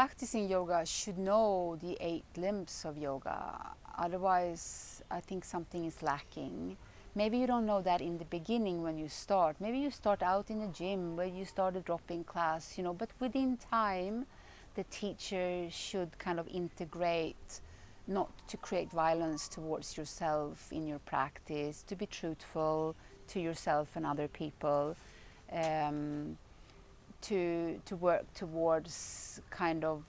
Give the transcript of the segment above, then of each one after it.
Practicing yoga should know the 8 limbs of yoga. Otherwise, I think something is lacking. Maybe you don't know that in the beginning when you start. Maybe you start out in a gym where you start a drop-in class, but within time, the teacher should kind of integrate, not to create violence towards yourself in your practice, to be truthful to yourself and other people, to work towards kind of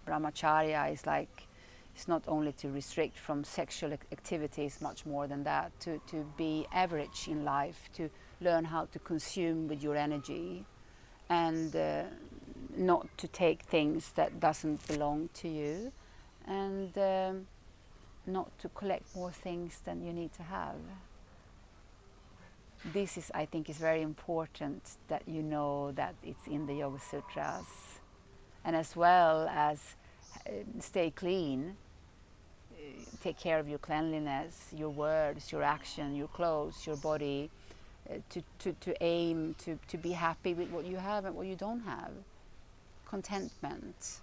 brahmacharya is like, it's not only to restrict from sexual activities, much more than that, to be average in life, to learn how to consume with your energy, and not to take things that doesn't belong to you, and not to collect more things than you need to have. This is, I think, is very important that you know that it's in the Yoga Sutras, and as well as stay clean, take care of your cleanliness, your words, your action, your clothes, your body, to aim to be happy with what you have and what you don't have. Contentment.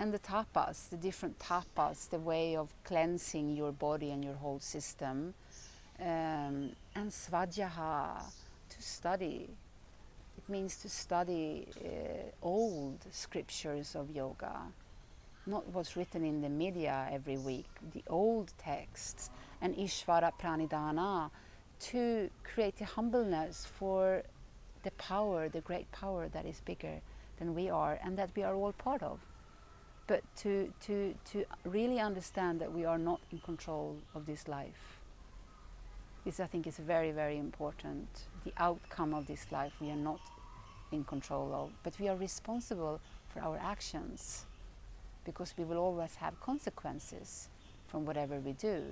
And the tapas, the different tapas, the way of cleansing your body and your whole system. And svadhyaya, to study. It means to study old scriptures of yoga, not what's written in the media every week, the old texts, and Ishvara Pranidhana, to create a humbleness for the power, the great power that is bigger than we are and that we are all part of. But to really understand that we are not in control of this life. This, I think, is very, very important. The outcome of this life we are not in control of, but we are responsible for our actions, because we will always have consequences from whatever we do.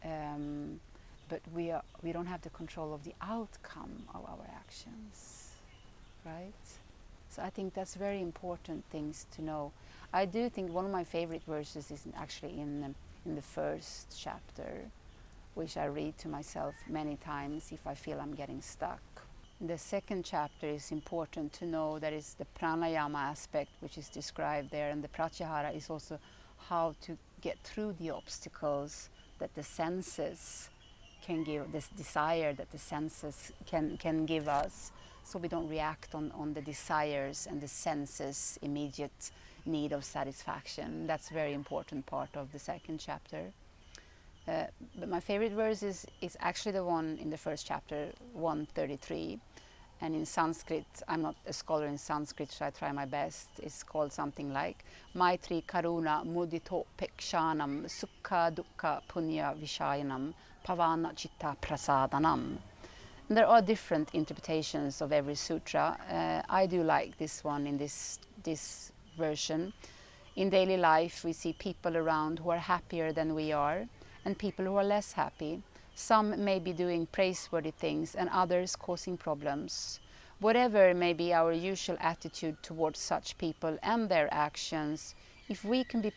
But we don't have the control of the outcome of our actions, right? So I think that's very important things to know. I do think one of my favorite verses is actually in the first chapter, which I read to myself many times if I feel I'm getting stuck. The second chapter is important to know, that is the Pranayama aspect, which is described there, and the Pratyahara is also how to get through the obstacles that the senses can give, this desire that the senses can give us, so we don't react on the desires and the senses' immediate need of satisfaction. That's a very important part of the second chapter. But my favorite verse is actually the one in the first chapter, 133. And in Sanskrit, I'm not a scholar in Sanskrit, so I try my best. It's called something like Maitri Karuna Mudito Pekshanam Sukha Dukkha Punya Vishayanam Pavana Chitta Prasadanam. And there are different interpretations of every sutra. I do like this one in this version. In daily life, we see people around who are happier than we are, and people who are less happy. Some may be doing praiseworthy things and others causing problems. Whatever may be our usual attitude towards such people and their actions, if we can be